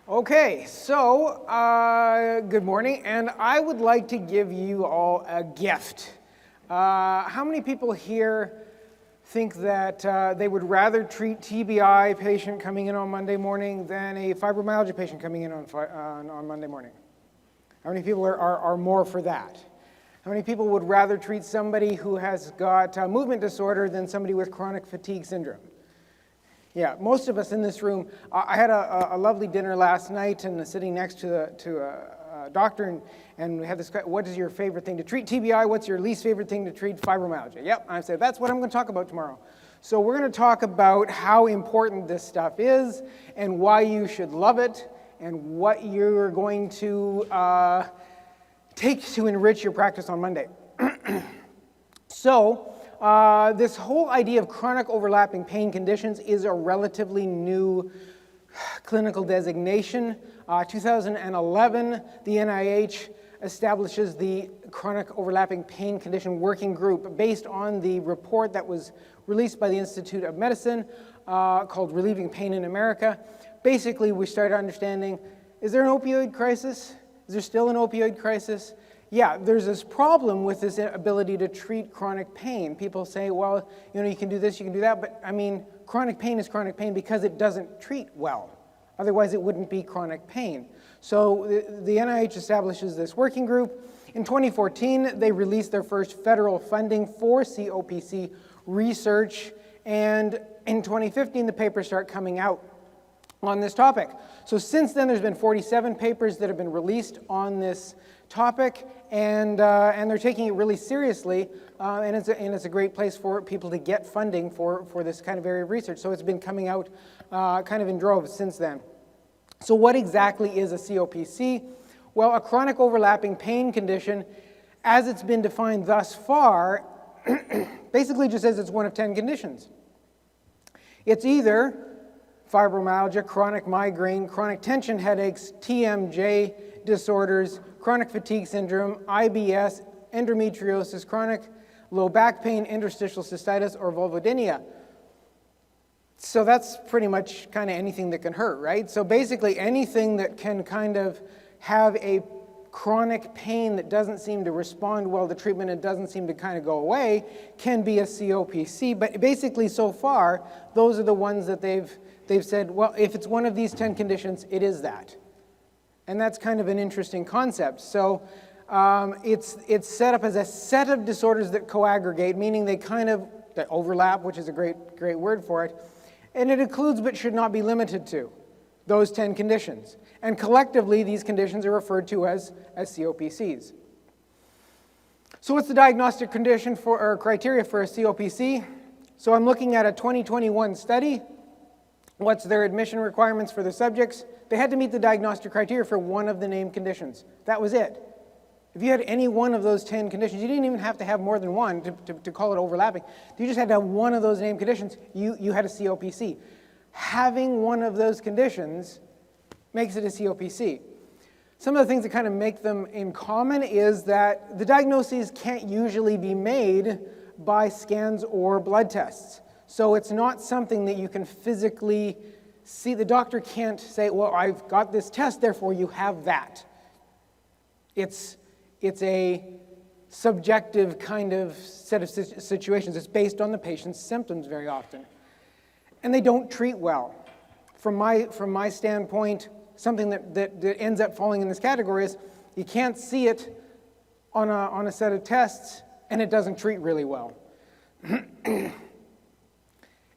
Okay, so good morning, and I would like to give you all a gift. How many people here think that they would rather treat TBI patient coming in on Monday morning than a fibromyalgia patient coming in on Monday morning? How many people are more for that? How many people would rather treat somebody who has got movement disorder than somebody with chronic fatigue syndrome? Yeah, most of us in this room. I had a lovely dinner last night and sitting next to a doctor, and we had this, what is your favorite thing to treat TBI? What's your least favorite thing to treat fibromyalgia? Yep, I said, that's what I'm going to talk about tomorrow. So we're going to talk about how important this stuff is and why you should love it and what you're going to take to enrich your practice on Monday. So, this whole idea of chronic overlapping pain conditions is a relatively new clinical designation. 2011, the NIH establishes the Chronic Overlapping Pain Condition Working Group based on the report that was released by the Institute of Medicine called Relieving Pain in America. Basically, we started understanding, is there an opioid crisis? Is there still an opioid crisis? Yeah, there's this problem with this ability to treat chronic pain. People say, well, you can do this, you can do that, but I mean, chronic pain is chronic pain because it doesn't treat well. Otherwise, it wouldn't be chronic pain. So the NIH establishes this working group. In 2014, they released their first federal funding for COPC research, and in 2015, the papers start coming out on this topic. So since then, there's been 47 papers that have been released on this topic, and they're taking it really seriously, and it's a great place for people to get funding for this kind of area of research. So it's been coming out kind of in droves since then. So what exactly is a COPC? Well, a chronic overlapping pain condition, as it's been defined thus far, basically just says it's one of 10 conditions. It's either fibromyalgia, chronic migraine, chronic tension headaches, TMJ disorders, chronic fatigue syndrome, IBS, endometriosis, chronic low back pain, interstitial cystitis, or vulvodynia. So that's pretty much kind of anything that can hurt, right? So basically anything that can kind of have a chronic pain that doesn't seem to respond well to treatment and doesn't seem to kind of go away can be a COPC. But basically so far, those are the ones that they've said, well, if it's one of these 10 conditions, it is that. And that's kind of an interesting concept. So it's set up as a set of disorders that co-aggregate, meaning they overlap, which is a great word for it. And it includes but should not be limited to those 10 conditions. And collectively, these conditions are referred to as COPCs. So what's the diagnostic condition or criteria for a COPC? So I'm looking at a 2021 study. What's their admission requirements for the subjects? They had to meet the diagnostic criteria for one of the named conditions. That was it. If you had any one of those 10 conditions, you didn't even have to have more than one to call it overlapping. You just had to have one of those named conditions, you had a COPC. Having one of those conditions makes it a COPC. Some of the things that kind of make them in common is that the diagnoses can't usually be made by scans or blood tests. So it's not something that you can physically see. The doctor can't say, well, I've got this test, therefore you have that. It's a subjective kind of set of situations. It's based on the patient's symptoms very often. And they don't treat well. From my standpoint, something that ends up falling in this category is you can't see it on a set of tests, and it doesn't treat really well.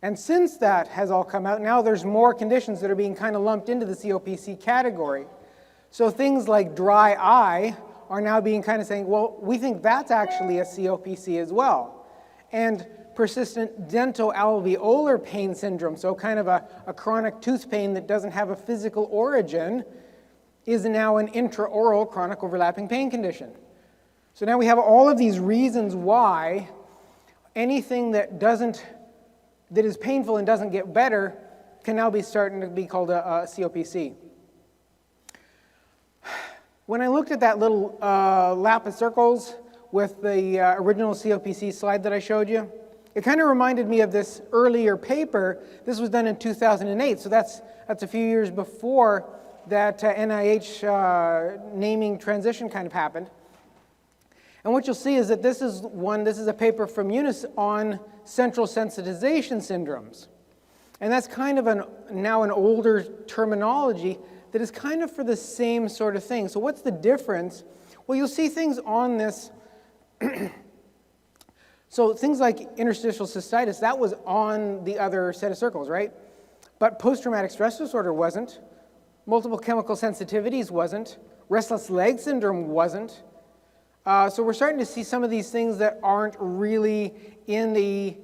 And since that has all come out, now there's more conditions that are being kind of lumped into the COPC category. So things like dry eye are now being kind of saying, well, we think that's actually a COPC as well. And persistent dental alveolar pain syndrome, so kind of a chronic tooth pain that doesn't have a physical origin, is now an intraoral chronic overlapping pain condition. So now we have all of these reasons why anything that is painful and doesn't get better can now be starting to be called a COPC. When I looked at that little lap of circles with the original COPC slide that I showed you, it kind of reminded me of this earlier paper. This was done in 2008, so that's a few years before that NIH naming transition kind of happened. And what you'll see is that this is a paper from Eunice on central sensitization syndromes. And that's kind of now an older terminology that is kind of for the same sort of thing. So what's the difference? Well, you'll see things on this. So things like interstitial cystitis, that was on the other set of circles, right? But post-traumatic stress disorder wasn't. Multiple chemical sensitivities wasn't. Restless leg syndrome wasn't. So we're starting to see some of these things that aren't really in the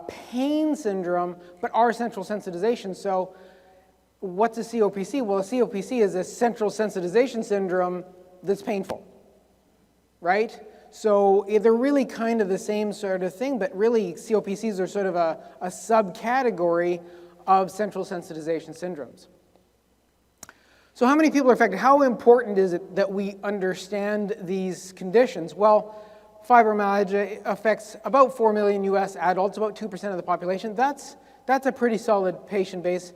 pain syndrome, but are central sensitization. So what's a COPC? Well, a COPC is a central sensitization syndrome that's painful, right? So they're really kind of the same sort of thing, but really COPCs are sort of a subcategory of central sensitization syndromes. So how many people are affected? How important is it that we understand these conditions? Well, fibromyalgia affects about 4 million US adults, about 2% of the population. That's a pretty solid patient base,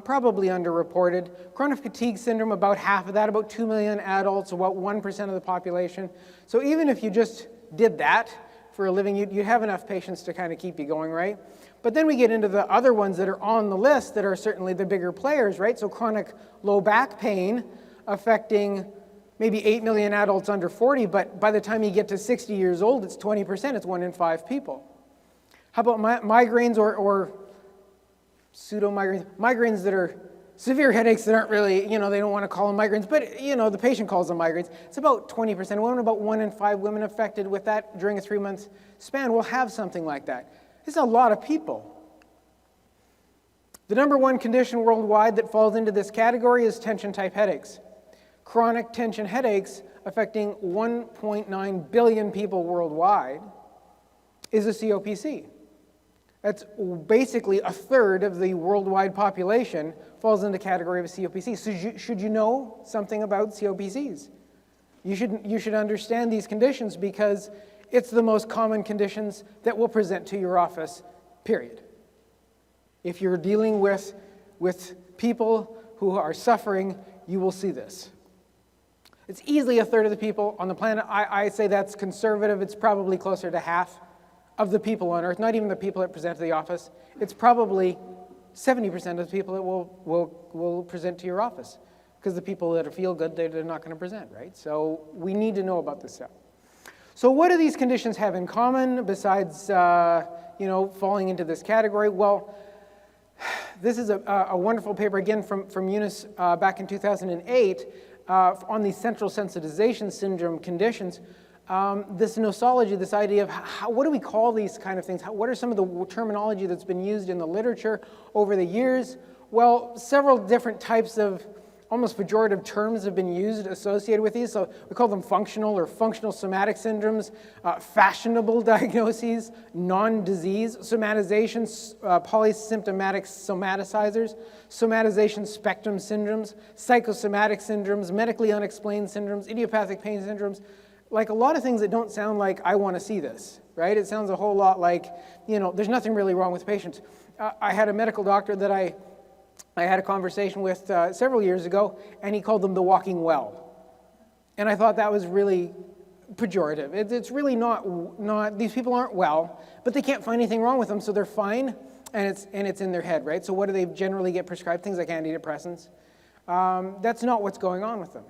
probably underreported. Chronic fatigue syndrome, about half of that, about 2 million adults, about 1% of the population. So even if you just did that for a living, you'd have enough patients to kind of keep you going, right? But then we get into the other ones that are on the list that are certainly the bigger players, right? So chronic low back pain affecting maybe 8 million adults under 40, but by the time you get to 60 years old, it's 20%, it's 1 in 5 people. How about migraines or pseudo-migraines? Migraines that are severe headaches that aren't really, they don't want to call them migraines, but, the patient calls them migraines. It's about 20% of women, about 1 in 5 women affected with that during a 3-month span will have something like that. It's a lot of people. The number one condition worldwide that falls into this category is tension-type headaches. Chronic tension headaches affecting 1.9 billion people worldwide is a COPC. That's basically a third of the worldwide population falls in the category of a COPC. So should you know something about COPCs? You should understand these conditions because it's the most common conditions that will present to your office, period. If you're dealing with people who are suffering, you will see this. It's easily a third of the people on the planet. I say that's conservative. It's probably closer to half of the people on Earth, not even the people that present to the office. It's probably 70% of the people that will present to your office because the people that feel good, they're not going to present, right? So we need to know about this stuff. So what do these conditions have in common besides, falling into this category? Well, this is a wonderful paper, again, from Eunice back in 2008 on the central sensitization syndrome conditions. This nosology, this idea of what do we call these kind of things? What are some of the terminology that's been used in the literature over the years? Well, several different types of almost pejorative terms have been used associated with these. So we call them functional or functional somatic syndromes, fashionable diagnoses, non-disease, somatizations, polysymptomatic somaticizers, somatization spectrum syndromes, psychosomatic syndromes, medically unexplained syndromes, idiopathic pain syndromes, like a lot of things that don't sound like I want to see this, right? It sounds a whole lot like, there's nothing really wrong with patients. I had a medical doctor that I had a conversation with several years ago, and he called them the walking well. And I thought that was really pejorative. It's really not, these people aren't well, but they can't find anything wrong with them, so they're fine, and it's in their head, right? So what do they generally get prescribed? Things like antidepressants. That's not what's going on with them.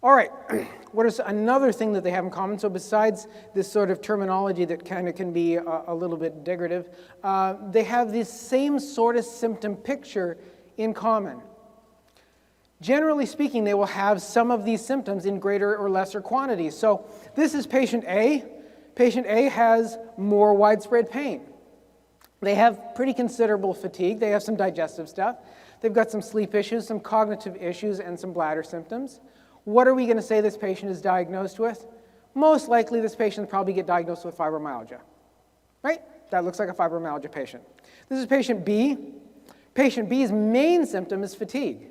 All right, what is another thing that they have in common? So besides this sort of terminology that kind of can be a little bit decorative, they have this same sort of symptom picture in common. Generally speaking, they will have some of these symptoms in greater or lesser quantities. So this is patient A. Patient A has more widespread pain. They have pretty considerable fatigue. They have some digestive stuff. They've got some sleep issues, some cognitive issues, and some bladder symptoms. What are we going to say this patient is diagnosed with? Most likely this patient will probably get diagnosed with fibromyalgia, right? That looks like a fibromyalgia patient. This is patient B. Patient B's main symptom is fatigue.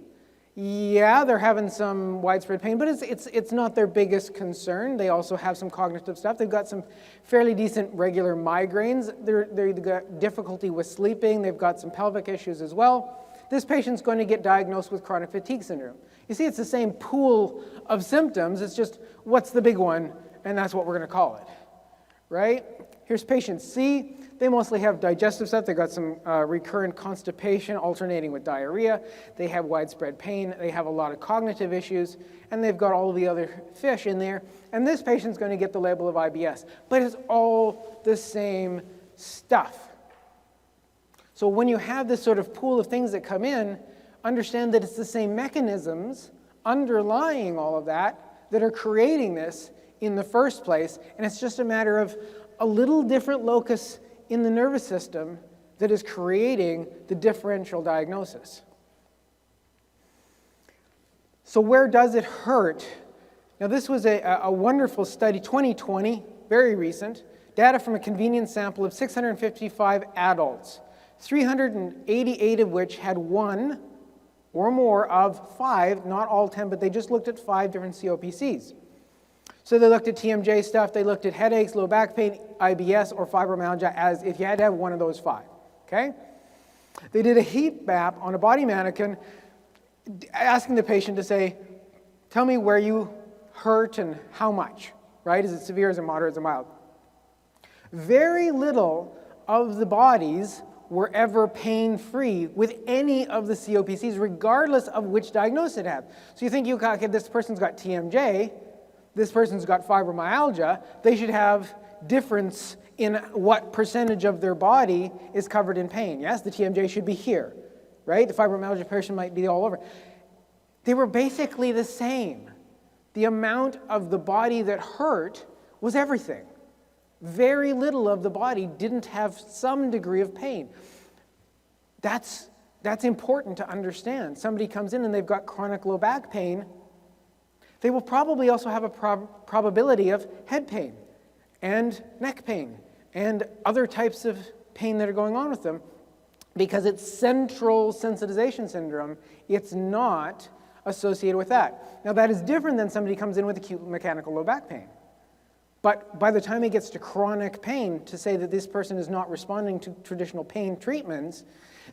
Yeah, they're having some widespread pain, but it's not their biggest concern. They also have some cognitive stuff. They've got some fairly decent regular migraines. They've got difficulty with sleeping. They've got some pelvic issues as well. this patient's going to get diagnosed with chronic fatigue syndrome. You see, it's the same pool of symptoms, it's just what's the big one, and that's what we're going to call it, right? Here's patient C. They mostly have digestive stuff. They've got some recurrent constipation alternating with diarrhea. They have widespread pain. They have a lot of cognitive issues. And they've got all of the other fish in there. And this patient's going to get the label of IBS. But it's all the same stuff. So when you have this sort of pool of things that come in, understand that it's the same mechanisms underlying all of that that are creating this in the first place. And it's just a matter of a little different locus in the nervous system that is creating the differential diagnosis. So where does it hurt? Now this was a wonderful study, 2020, very recent, data from a convenience sample of 655 adults, 388 of which had one or more of 5, not all 10, but they just looked at 5 different COPCs. So they looked at TMJ stuff, they looked at headaches, low back pain, IBS, or fibromyalgia as if you had to have one of those 5, okay? They did a heat map on a body mannequin asking the patient to say, tell me where you hurt and how much, right? Is it severe, is it moderate, is it mild? Very little of the bodies were ever pain-free with any of the COPCs, regardless of which diagnosis it had. So you think, okay, this person's got TMJ, this person's got fibromyalgia, they should have difference in what percentage of their body is covered in pain. Yes, the TMJ should be here, right? The fibromyalgia patient might be all over. They were basically the same. The amount of the body that hurt was everything. Very little of the body didn't have some degree of pain. That's important to understand. Somebody comes in and they've got chronic low back pain, they will probably also have a probability of head pain and neck pain and other types of pain that are going on with them because it's central sensitization syndrome. It's not associated with that. Now that is different than somebody comes in with acute mechanical low back pain. But by the time he gets to chronic pain, to say that this person is not responding to traditional pain treatments,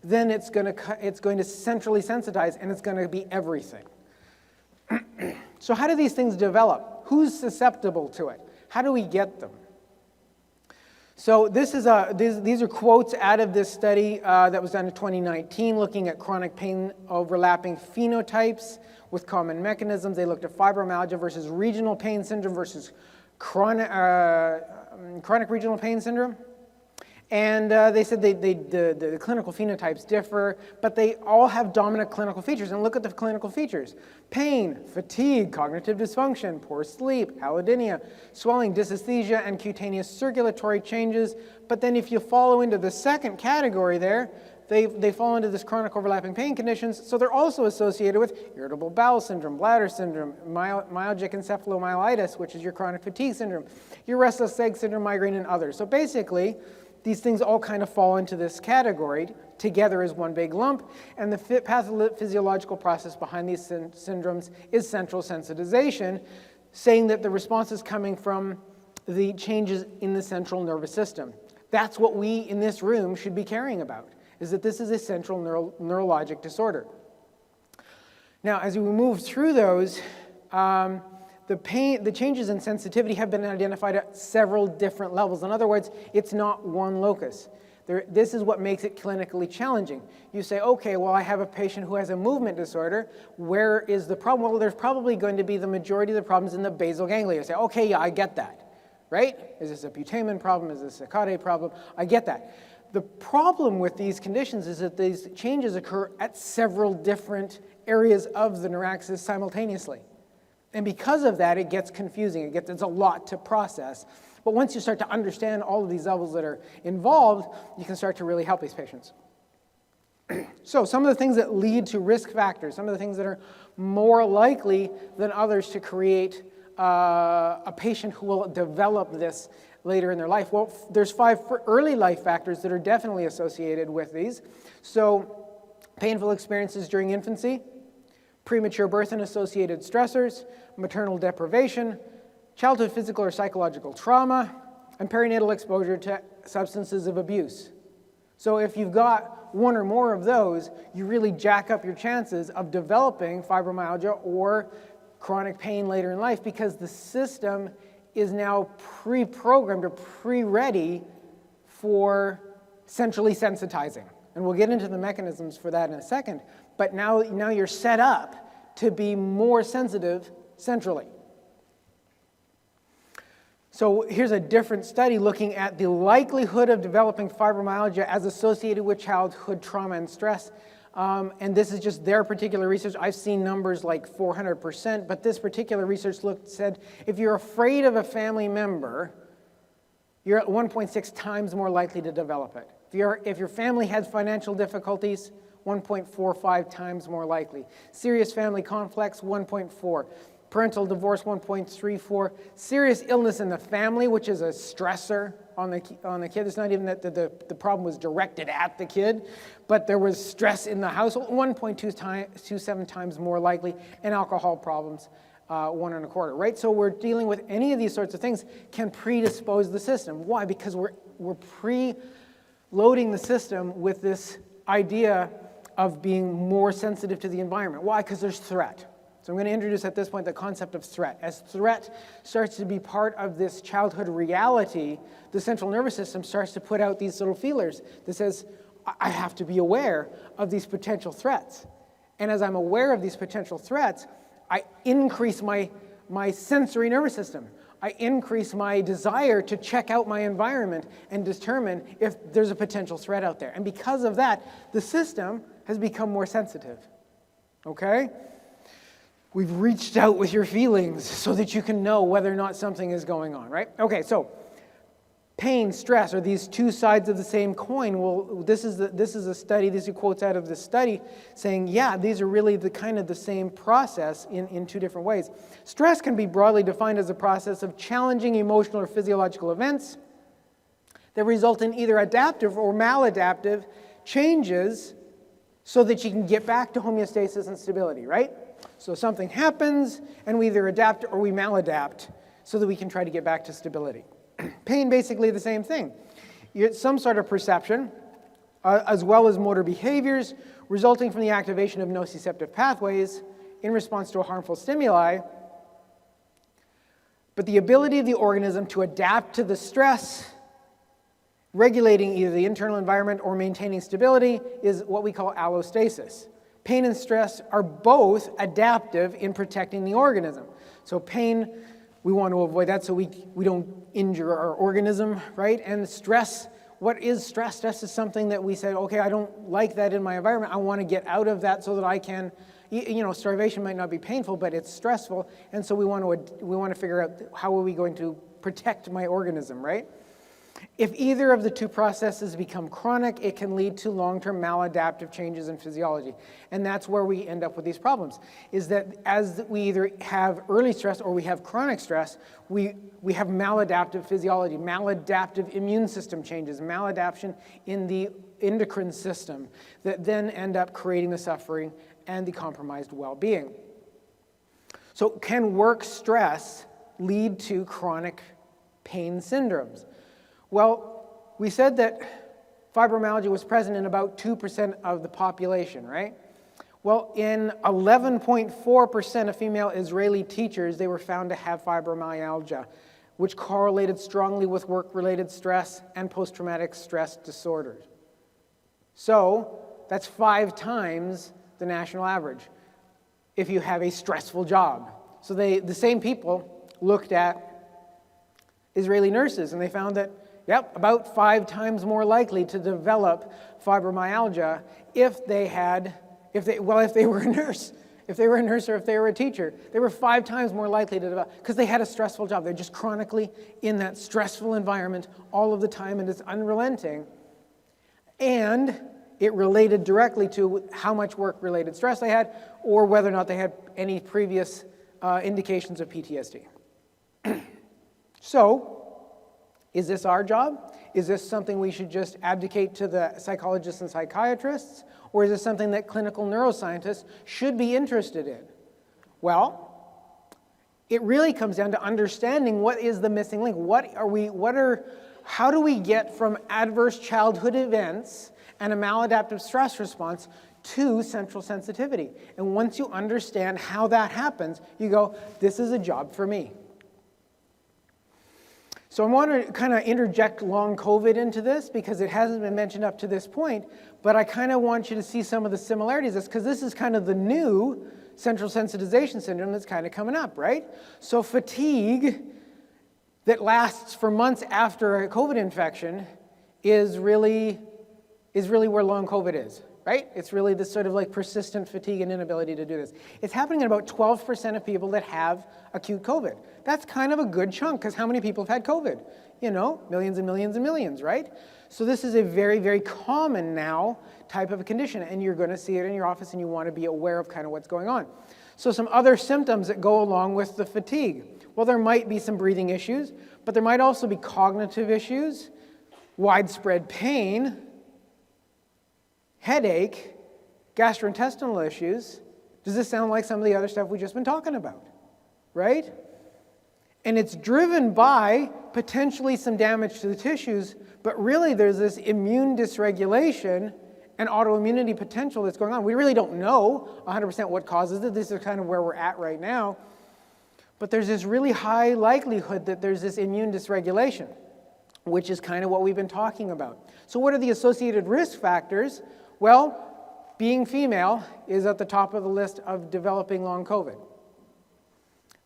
then it's going to centrally sensitize and it's going to be everything. So how do these things develop? Who's susceptible to it? How do we get them? So these are quotes out of this study that was done in 2019 looking at chronic pain overlapping phenotypes with common mechanisms. They looked at fibromyalgia versus regional pain syndrome versus chronic regional pain syndrome. And they said the clinical phenotypes differ, but they all have dominant clinical features. And look at the clinical features. Pain, fatigue, cognitive dysfunction, poor sleep, allodynia, swelling, dysesthesia, and cutaneous circulatory changes. But then if you follow into the second category there, they fall into this chronic overlapping pain conditions. So they're also associated with irritable bowel syndrome, bladder syndrome, myalgic encephalomyelitis, which is your chronic fatigue syndrome, your restless leg syndrome, migraine, and others. So basically, these things all kind of fall into this category together as one big lump, and the pathophysiological process behind these syndromes is central sensitization, saying that the response is coming from the changes in the central nervous system. That's what we in this room should be caring about, is that this is a central neurologic disorder. Now, as we move through those, the changes in sensitivity have been identified at several different levels. In other words, it's not one locus. This is what makes it clinically challenging. You say, okay, well, I have a patient who has a movement disorder. Where is the problem? Well, there's probably going to be the majority of the problems in the basal ganglia. You say, okay, yeah, I get that, right? Is this a putamen problem? Is this a caudate problem? I get that. The problem with these conditions is that these changes occur at several different areas of the neuraxis simultaneously. And because of that, it gets confusing. It's a lot to process. But once you start to understand all of these levels that are involved, you can start to really help these patients. So some of the things that lead to risk factors, some of the things that are more likely than others to create a patient who will develop this later in their life. Well, there's 5 early life factors that are definitely associated with these. So painful experiences during infancy, premature birth and associated stressors, maternal deprivation, childhood physical or psychological trauma, and perinatal exposure to substances of abuse. So if you've got one or more of those, you really jack up your chances of developing fibromyalgia or chronic pain later in life, because the system is now pre-programmed or pre-ready for centrally sensitizing. And we'll get into the mechanisms for that in a second. But now you're set up to be more sensitive centrally. So here's a different study looking at the likelihood of developing fibromyalgia as associated with childhood trauma and stress. And this is just their particular research. I've seen numbers like 400%, but this particular research said if you're afraid of a family member, you're at 1.6 times more likely to develop it. If your family has financial difficulties, 1.45 times more likely. Serious family conflicts, 1.4. Parental divorce, 1.34. Serious illness in the family, which is a stressor on the kid. It's not even that the problem was directed at the kid, but there was stress in the household, 1.27 times more likely. And alcohol problems, 1.25, right? So we're dealing with any of these sorts of things can predispose the system. Why? Because we're pre-loading the system with this idea of being more sensitive to the environment. Why? Because there's threat. So I'm going to introduce at this point the concept of threat. As threat starts to be part of this childhood reality, the central nervous system starts to put out these little feelers that says, I have to be aware of these potential threats. And as I'm aware of these potential threats, I increase my sensory nervous system. I increase my desire to check out my environment and determine if there's a potential threat out there. And because of that, the system has become more sensitive. Okay? We've reached out with your feelings so that you can know whether or not something is going on, right? Okay, so pain, stress are these two sides of the same coin. Well, this is a study, these are quotes out of this study saying, yeah, these are really the same process in two different ways. Stress can be broadly defined as a process of challenging emotional or physiological events that result in either adaptive or maladaptive changes so that you can get back to homeostasis and stability, right? So something happens, and we either adapt or we maladapt so that we can try to get back to stability. Pain, basically the same thing. You get some sort of perception, as well as motor behaviors, resulting from the activation of nociceptive pathways in response to a harmful stimuli. But the ability of the organism to adapt to the stress, regulating either the internal environment or maintaining stability, is what we call allostasis. Pain and stress are both adaptive in protecting the organism. So pain, we want to avoid that so we don't injure our organism, right? And stress, what is stress? Stress is something that we say, okay, I don't like that in my environment. I want to get out of that so that I can, starvation might not be painful, but it's stressful. And so we want to figure out how are we going to protect my organism, right? If either of the two processes become chronic, it can lead to long-term maladaptive changes in physiology. And that's where we end up with these problems, is that as we either have early stress or we have chronic stress, we have maladaptive physiology, maladaptive immune system changes, maladaptation in the endocrine system that then end up creating the suffering and the compromised well-being. So can work stress lead to chronic pain syndromes? Well, we said that fibromyalgia was present in about 2% of the population, right? Well, in 11.4% of female Israeli teachers, they were found to have fibromyalgia, which correlated strongly with work-related stress and post-traumatic stress disorders. So that's 5 times the national average if you have a stressful job. So the same people looked at Israeli nurses, and they found that about 5 times more likely to develop fibromyalgia if they were a nurse. If they were a nurse or if they were a teacher, they were 5 times more likely to develop, because they had a stressful job. They're just chronically in that stressful environment all of the time, and it's unrelenting. And it related directly to how much work-related stress they had, or whether or not they had any previous indications of PTSD. So, is this our job? Is this something we should just abdicate to the psychologists and psychiatrists? Or is this something that clinical neuroscientists should be interested in? Well, it really comes down to understanding what is the missing link. How do we get from adverse childhood events and a maladaptive stress response to central sensitivity. And once you understand how that happens, you go, this is a job for me. So I want to kind of interject long COVID into this because it hasn't been mentioned up to this point, but I kind of want you to see some of the similarities because this is kind of the new central sensitization syndrome that's kind of coming up, right? So fatigue that lasts for months after a COVID infection is really where long COVID is, right? It's really this sort of like persistent fatigue and inability to do this. It's happening in about 12% of people that have acute COVID. That's kind of a good chunk, because how many people have had COVID? You know, millions and millions and millions, right? So this is a very, very common now type of a condition, and you're going to see it in your office, and you want to be aware of kind of what's going on. So some other symptoms that go along with the fatigue. Well, there might be some breathing issues, but there might also be cognitive issues, widespread pain, headache, gastrointestinal issues. Does this sound like some of the other stuff we've just been talking about, right? And it's driven by potentially some damage to the tissues, but really there's this immune dysregulation and autoimmunity potential that's going on. We really don't know 100% what causes it. This is kind of where we're at right now. But there's this really high likelihood that there's this immune dysregulation, which is kind of what we've been talking about. So what are the associated risk factors? Well, being female is at the top of the list of developing long COVID.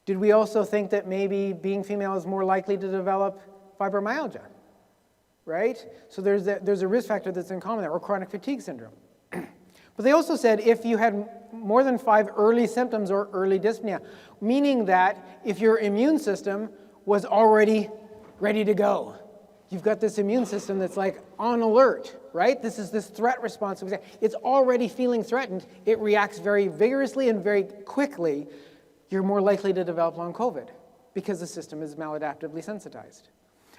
Did we also think that maybe being female is more likely to develop fibromyalgia, right? So there's a risk factor that's in common there, or chronic fatigue syndrome. But they also said if you had more than 5 early symptoms or early dyspnea, meaning that if your immune system was already ready to go, you've got this immune system that's like on alert, right? This is this threat response. It's already feeling threatened. It reacts very vigorously and very quickly. You're more likely to develop long COVID because the system is maladaptively sensitized.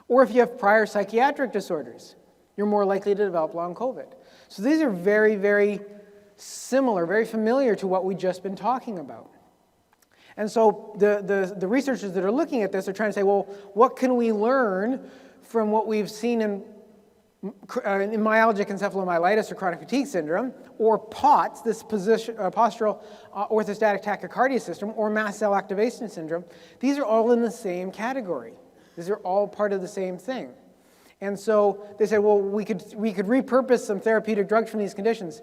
Or if you have prior psychiatric disorders, you're more likely to develop long COVID. So these are very, very similar, very familiar to what we've just been talking about. And so the researchers that are looking at this are trying to say, well, what can we learn from what we've seen in myalgic encephalomyelitis or chronic fatigue syndrome, or POTS, this postural orthostatic tachycardia syndrome, or mast cell activation syndrome. These are all in the same category. These are all part of the same thing. And so they said, well, we could repurpose some therapeutic drugs from these conditions.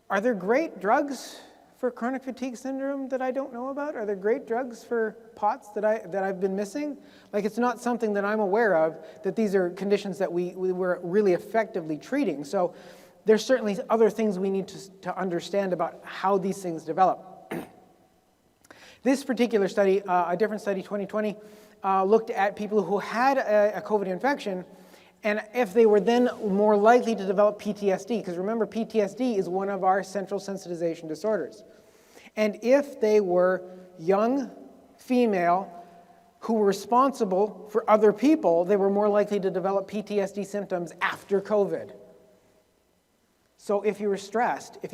Are there great drugs for chronic fatigue syndrome that I don't know about? Are there great drugs for POTS that I've been missing? Like, it's not something that I'm aware of, that these are conditions that we were really effectively treating. So there's certainly other things we need to understand about how these things develop. This particular study, a different study, 2020, looked at people who had a COVID infection and if they were then more likely to develop PTSD, because remember, PTSD is one of our central sensitization disorders. And if they were young, female, who were responsible for other people, they were more likely to develop PTSD symptoms after COVID. So if you were stressed, if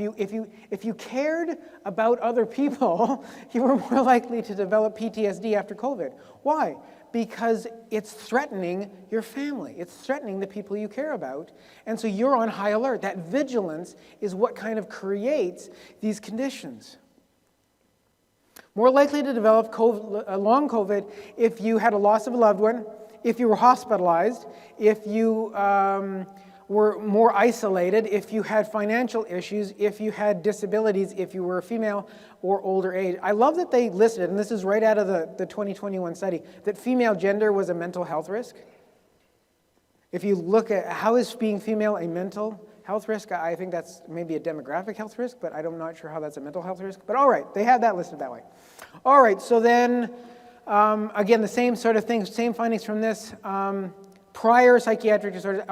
you cared about other people, you were more likely to develop PTSD after COVID. Why? Because it's threatening your family. It's threatening the people you care about. And so you're on high alert. That vigilance is what kind of creates these conditions. More likely to develop long COVID if you had a loss of a loved one, if you were hospitalized, if you were more isolated, if you had financial issues, if you had disabilities, if you were a female or older age. I love that they listed, and this is right out of the 2021 study, that female gender was a mental health risk. If you look at how is being female a mental health risk, I think that's maybe a demographic health risk, but I'm not sure how that's a mental health risk. But all right, they have that listed that way. All right, so then, again, the same sort of things, same findings from this. Prior psychiatric disorders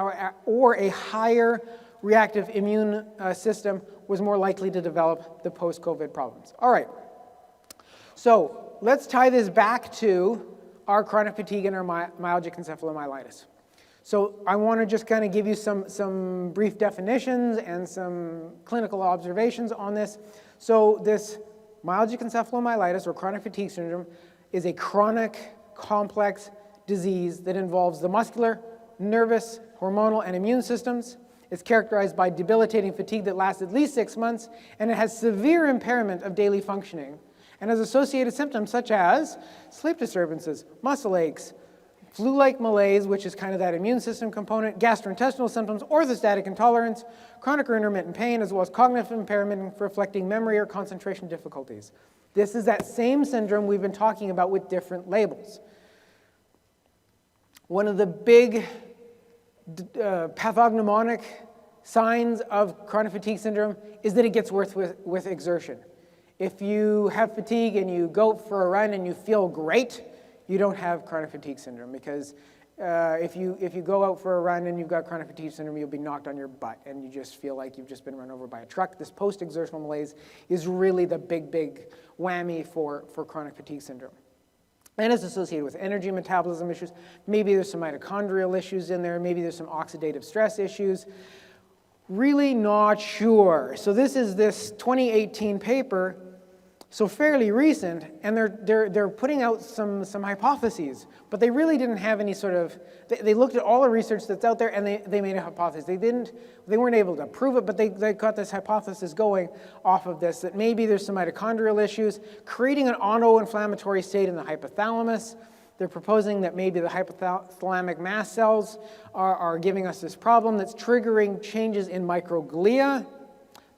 or a higher reactive immune system was more likely to develop the post-COVID problems. All right, so let's tie this back to our chronic fatigue and our myalgic encephalomyelitis. So I want to just kind of give you some brief definitions and some clinical observations on this. So this myalgic encephalomyelitis or chronic fatigue syndrome is a chronic, complex disease that involves the muscular, nervous, hormonal, and immune systems. It's characterized by debilitating fatigue that lasts at least 6 months, and it has severe impairment of daily functioning, and has associated symptoms such as sleep disturbances, muscle aches, flu-like malaise, which is kind of that immune system component, gastrointestinal symptoms, orthostatic intolerance, chronic or intermittent pain, as well as cognitive impairment reflecting memory or concentration difficulties. This is that same syndrome we've been talking about with different labels. One of the big pathognomonic signs of chronic fatigue syndrome is that it gets worse with exertion. If you have fatigue and you go for a run and you feel great, you don't have chronic fatigue syndrome, because if you go out for a run and you've got chronic fatigue syndrome, you'll be knocked on your butt and you just feel like you've just been run over by a truck. This post-exertional malaise is really the big whammy for chronic fatigue syndrome. And it's associated with energy metabolism issues. Maybe there's some mitochondrial issues in there. Maybe there's some oxidative stress issues. Really not sure. So this is this 2018 paper, so fairly recent, and they're putting out some hypotheses, but they really didn't have any sort of, they looked at all the research that's out there and they made a hypothesis. They weren't able to prove it, but they got this hypothesis going off of this, that maybe there's some mitochondrial issues, creating an auto-inflammatory state in the hypothalamus. They're proposing that maybe the hypothalamic mast cells are giving us this problem that's triggering changes in microglia.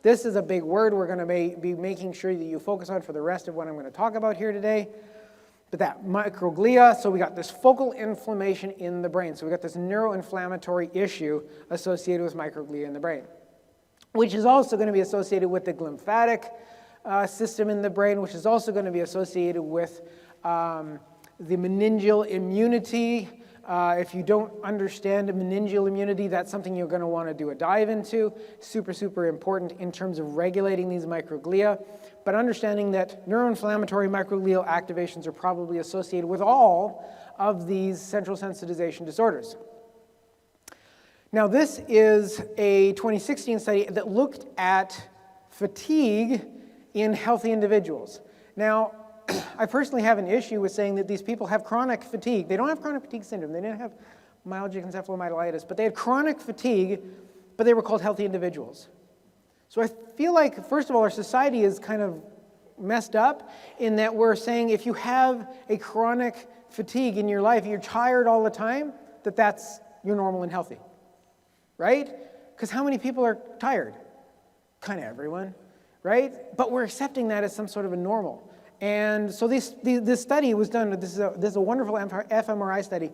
This is a big word we're going to be making sure that you focus on for the rest of what I'm going to talk about here today. But that microglia, so we got this focal inflammation in the brain. So we got this neuroinflammatory issue associated with microglia in the brain, which is also going to be associated with the lymphatic system in the brain, which is also going to be associated with the meningeal immunity. If you don't understand meningeal immunity, that's something you're going to want to do a dive into. Super important in terms of regulating these microglia. But understanding that neuroinflammatory microglial activations are probably associated with all of these central sensitization disorders. Now, this is a 2016 study that looked at fatigue in healthy individuals. Now, I personally have an issue with saying that these people have chronic fatigue. They don't have chronic fatigue syndrome. They didn't have myalgic encephalomyelitis, but they had chronic fatigue, but they were called healthy individuals. So I feel like, first of all, our society is kind of messed up in that we're saying if you have a chronic fatigue in your life, you're tired all the time, you're normal and healthy, right? Because how many people are tired? Kind of everyone, right? But we're accepting that as some sort of a normal. And so this study was done, this is a wonderful fMRI study,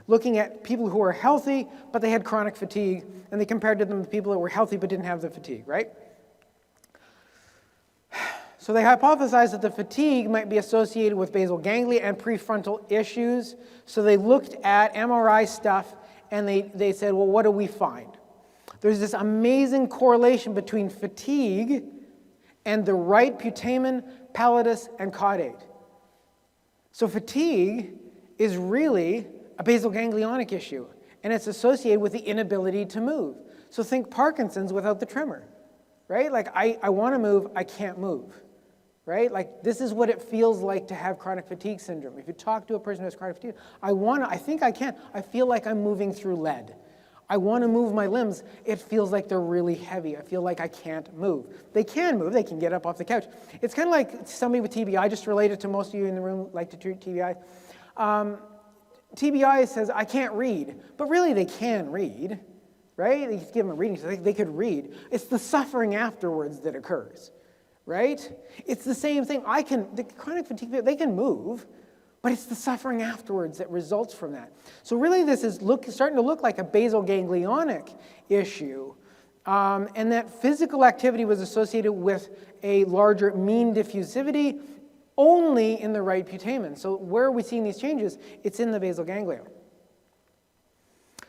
looking at people who are healthy, but they had chronic fatigue, and they compared to them with people that were healthy but didn't have the fatigue, right? So they hypothesized that the fatigue might be associated with basal ganglia and prefrontal issues. So they looked at MRI stuff, and they said, well, what do we find? There's this amazing correlation between fatigue and the right putamen, pallidus, and caudate. So fatigue is really a basal ganglionic issue, and it's associated with the inability to move. So think Parkinson's without the tremor, right? Like I want to move, I can't move, right? Like this is what it feels like to have chronic fatigue syndrome. If you talk to a person who has chronic fatigue, I think I can. I feel like I'm moving through lead. I want to move my limbs. It feels like they're really heavy. I feel like I can't move. They can move. They can get up off the couch. It's kind of like somebody with TBI, just related to most of you in the room like to treat TBI. TBI says, I can't read. But really, they can read, right? They give them a reading so they could read. It's the suffering afterwards that occurs, right? It's the same thing. The chronic fatigue, they can move, but it's the suffering afterwards that results from that. So really this is starting to look like a basal ganglionic issue, and that physical activity was associated with a larger mean diffusivity only in the right putamen. So where are we seeing these changes? It's in the basal ganglia.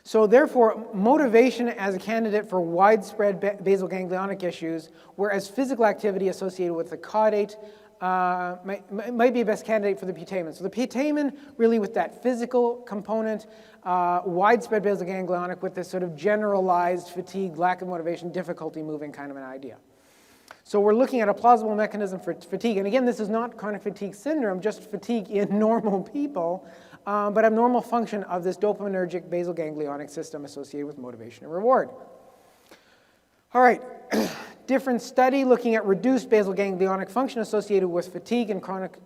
So therefore, motivation as a candidate for widespread basal ganglionic issues, whereas physical activity associated with the caudate might be a best candidate for the putamen. So the putamen, really with that physical component, widespread basal ganglionic with this sort of generalized fatigue, lack of motivation, difficulty moving kind of an idea. So we're looking at a plausible mechanism for fatigue. And again, this is not chronic fatigue syndrome, just fatigue in normal people, but abnormal function of this dopaminergic basal ganglionic system associated with motivation and reward. All right, different study looking at reduced basal ganglionic function associated with fatigue and chronic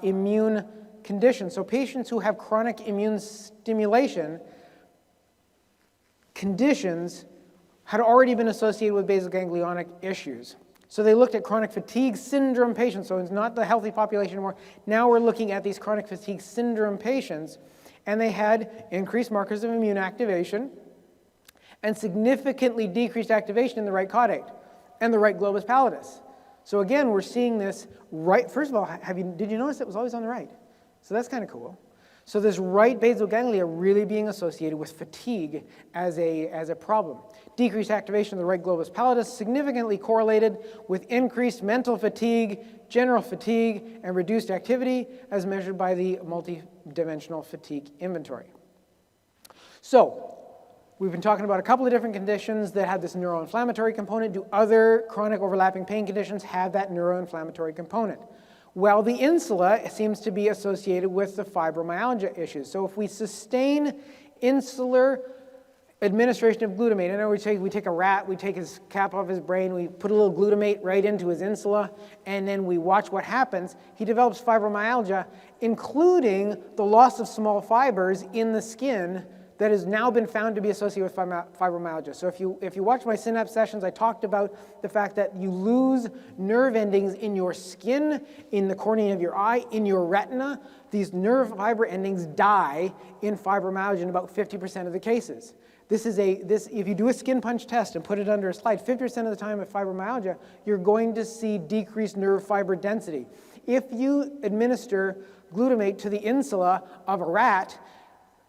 immune conditions. So patients who have chronic immune stimulation conditions had already been associated with basal ganglionic issues. So they looked at chronic fatigue syndrome patients, so it's not the healthy population anymore. Now we're looking at these chronic fatigue syndrome patients, and they had increased markers of immune activation and significantly decreased activation in the right caudate and the right globus pallidus. So again, we're seeing this right, first of all, did you notice it was always on the right? So that's kind of cool. So this right basal ganglia really being associated with fatigue as a problem. Decreased activation of the right globus pallidus significantly correlated with increased mental fatigue, general fatigue, and reduced activity as measured by the multidimensional fatigue inventory. So we've been talking about a couple of different conditions that have this neuroinflammatory component. Do other chronic overlapping pain conditions have that neuroinflammatory component? Well, the insula seems to be associated with the fibromyalgia issues. So if we sustain insular administration of glutamate, I know we take a rat, we take his cap off his brain, we put a little glutamate right into his insula, and then we watch what happens. He develops fibromyalgia, including the loss of small fibers in the skin that has now been found to be associated with fibromyalgia. So if you watch my synapse sessions, I talked about the fact that you lose nerve endings in your skin, in the cornea of your eye, in your retina. These nerve fiber endings die in fibromyalgia in about 50% of the cases. If you do a skin punch test and put it under a slide, 50% of the time with fibromyalgia, you're going to see decreased nerve fiber density. If you administer glutamate to the insula of a rat,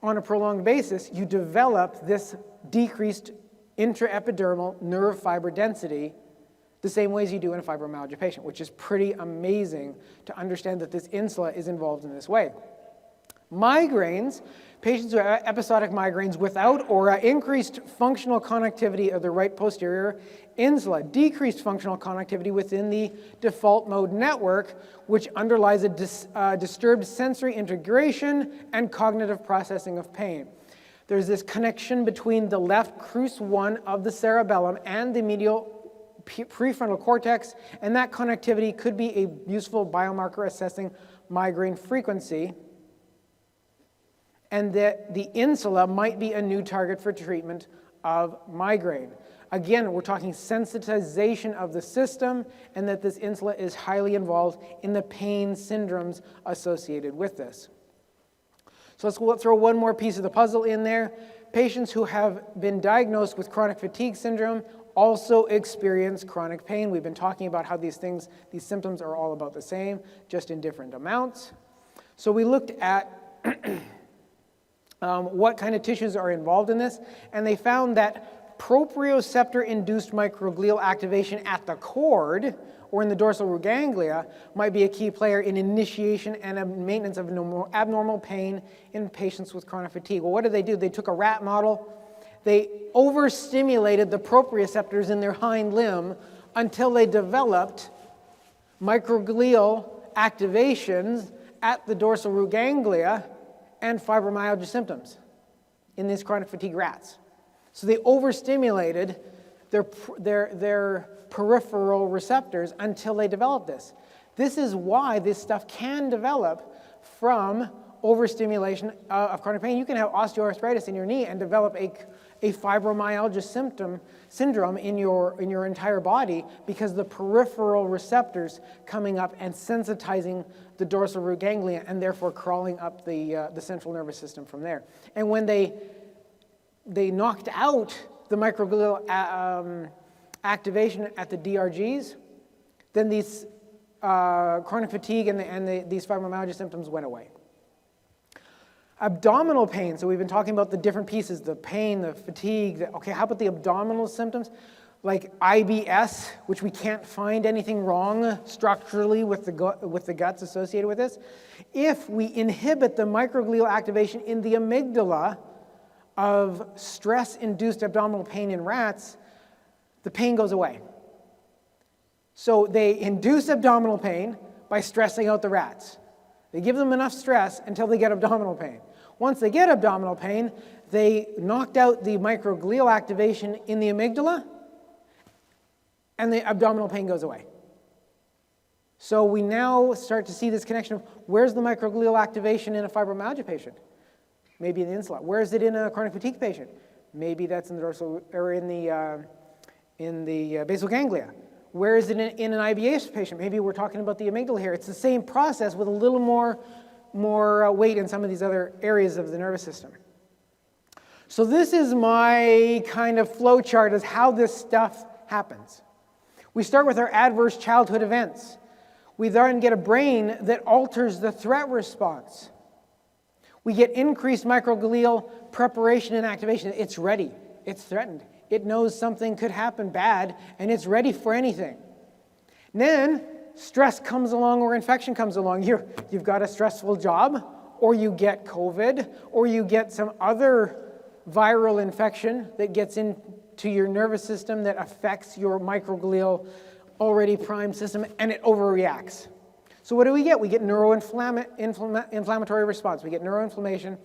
on a prolonged basis, you develop this decreased intraepidermal nerve fiber density the same way as you do in a fibromyalgia patient, which is pretty amazing to understand that this insula is involved in this way. Migraines, patients who have episodic migraines without aura, increased functional connectivity of the right posterior insula, decreased functional connectivity within the default mode network, which underlies a disturbed sensory integration and cognitive processing of pain. There's this connection between the left crus 1 of the cerebellum and the medial prefrontal cortex, and that connectivity could be a useful biomarker assessing migraine frequency, and that the insula might be a new target for treatment of migraine. Again, we're talking sensitization of the system, and that this insula is highly involved in the pain syndromes associated with this. So let's throw one more piece of the puzzle in there. Patients who have been diagnosed with chronic fatigue syndrome also experience chronic pain. We've been talking about how these symptoms are all about the same, just in different amounts. So we looked at what kind of tissues are involved in this, and they found that proprioceptor-induced microglial activation at the cord or in the dorsal root ganglia might be a key player in initiation and maintenance of abnormal pain in patients with chronic fatigue. Well, what did they do? They took a rat model. They overstimulated the proprioceptors in their hind limb until they developed microglial activations at the dorsal root ganglia and fibromyalgia symptoms in these chronic fatigue rats. So they overstimulated their peripheral receptors until they developed this. This is why this stuff can develop from overstimulation of chronic pain. You can have osteoarthritis in your knee and develop a fibromyalgia syndrome in your entire body because the peripheral receptors coming up and sensitizing the dorsal root ganglia and therefore crawling up the central nervous system from there. And when they knocked out the microglial activation at the DRGs, then these chronic fatigue and these fibromyalgia symptoms went away. Abdominal pain, so we've been talking about the different pieces, the pain, the fatigue. Okay, how about the abdominal symptoms? Like IBS, which we can't find anything wrong structurally with the guts associated with this. If we inhibit the microglial activation in the amygdala of stress-induced abdominal pain in rats, the pain goes away. So they induce abdominal pain by stressing out the rats. They give them enough stress until they get abdominal pain. Once they get abdominal pain, they knocked out the microglial activation in the amygdala, and the abdominal pain goes away. So we now start to see this connection of where's the microglial activation in a fibromyalgia patient? Maybe in the insula. Where is it in a chronic fatigue patient? Maybe that's in the dorsal or in the basal ganglia. Where is it in an IBS patient? Maybe we're talking about the amygdala here. It's the same process with a little more weight in some of these other areas of the nervous system. So this is my kind of flow chart as how this stuff happens. We start with our adverse childhood events. We then get a brain that alters the threat response. We get increased microglial preparation and activation. It's ready. It's threatened. It knows something could happen bad, and it's ready for anything. Then stress comes along or infection comes along. You've got a stressful job, or you get COVID, or you get some other viral infection that gets into your nervous system that affects your microglial already primed system, and it overreacts. So what do we get? We get neuroinflammatory response. We get neuroinflammation,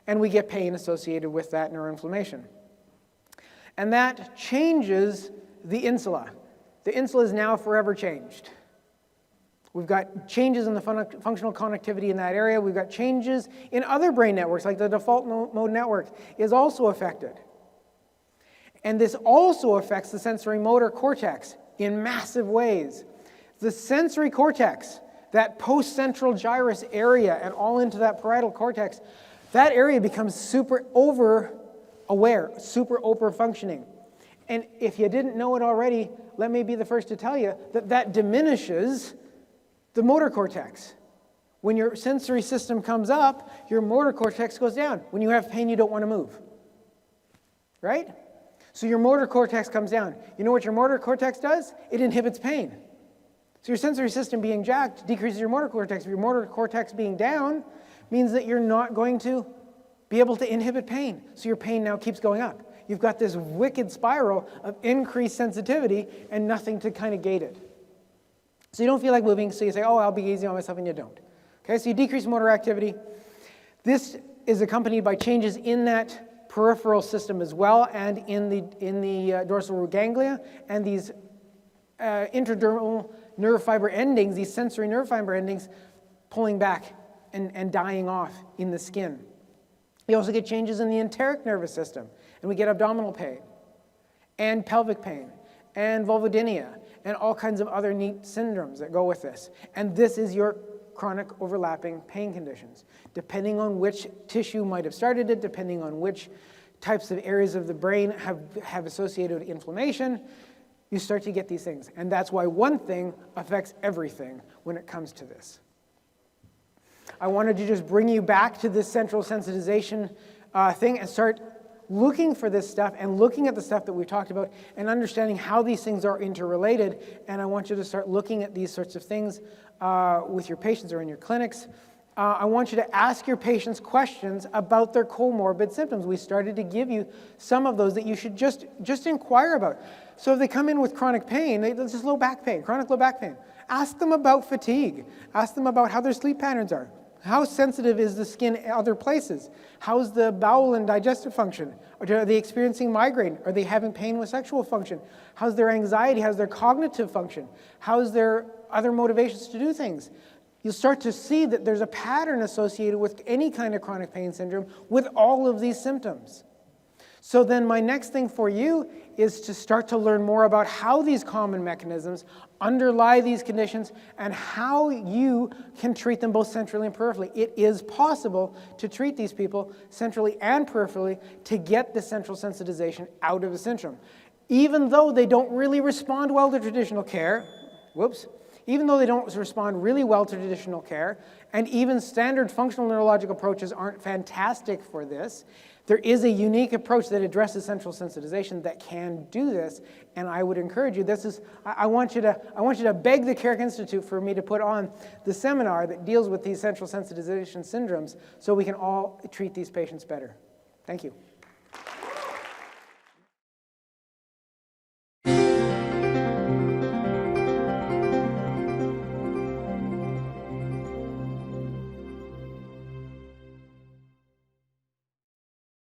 and we get pain associated with that neuroinflammation. And that changes the insula. The insula is now forever changed. We've got changes in the functional connectivity in that area. We've got changes in other brain networks, like the default mode network is also affected. And this also affects the sensory motor cortex in massive ways. The sensory cortex, that post-central gyrus area and all into that parietal cortex, that area becomes super over-aware, super over-functioning. And if you didn't know it already, let me be the first to tell you that diminishes the motor cortex. When your sensory system comes up, your motor cortex goes down. When you have pain, you don't want to move. Right? So your motor cortex comes down. You know what your motor cortex does? It inhibits pain. So your sensory system being jacked decreases your motor cortex. If your motor cortex being down means that you're not going to be able to inhibit pain. So your pain now keeps going up. You've got this wicked spiral of increased sensitivity and nothing to kind of gate it. So you don't feel like moving, so you say, oh, I'll be easy on myself, and you don't. Okay, so you decrease motor activity. This is accompanied by changes in that peripheral system as well, and in the dorsal root ganglia, and these intradermal nerve fiber endings, these sensory nerve fiber endings, pulling back and dying off in the skin. We also get changes in the enteric nervous system, and we get abdominal pain, and pelvic pain, and vulvodynia, and all kinds of other neat syndromes that go with this. And this is your chronic overlapping pain conditions. Depending on which tissue might have started it, depending on which types of areas of the brain have associated inflammation, you start to get these things. And that's why one thing affects everything when it comes to this. I wanted to just bring you back to this central sensitization thing and start looking for this stuff and looking at the stuff that we've talked about and understanding how these things are interrelated. And I want you to start looking at these sorts of things with your patients or in your clinics. I want you to ask your patients questions about their comorbid symptoms. We started to give you some of those that you should just inquire about. So if they come in with chronic pain, this is low back pain, chronic low back pain. Ask them about fatigue. Ask them about how their sleep patterns are. How sensitive is the skin in other places? How's the bowel and digestive function? Are they experiencing migraine? Are they having pain with sexual function? How's their anxiety? How's their cognitive function? How's their other motivations to do things? You'll start to see that there's a pattern associated with any kind of chronic pain syndrome with all of these symptoms. So then my next thing for you is to start to learn more about how these common mechanisms underlie these conditions and how you can treat them both centrally and peripherally. It is possible to treat these people centrally and peripherally to get the central sensitization out of the syndrome. Even though they don't really respond well to traditional care, even though they don't respond really well to traditional care, and even standard functional neurological approaches aren't fantastic for this, there is a unique approach that addresses central sensitization that can do this, and I would encourage you. I want you to beg the Carrick Institute for me to put on the seminar that deals with these central sensitization syndromes so we can all treat these patients better. Thank you.